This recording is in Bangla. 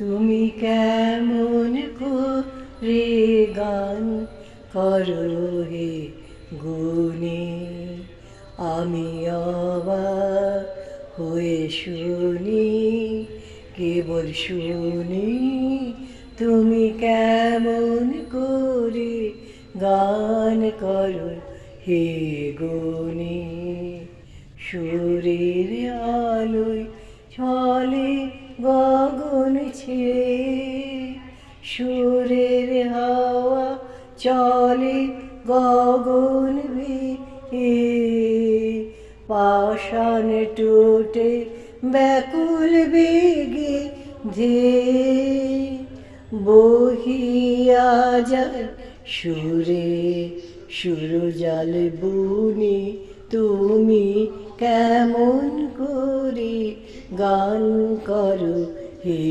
তুমি কেমন করে গান করো হে গুণী, আমি অবাক হয়ে শুনি, কেবল শুনি তুমি কেমন করে গান করো হে গুণী। সুরের আলোয় চলে গগন ছেয়ে, সুরের হাওয়া চলে গগন বেয়ে, পাষাণ টুটে ব্যাকুল বেগে ধেয়ে বহিয়া যায় সুরে সুরজাল বুনি, তুমি কেমন করে গান করো হে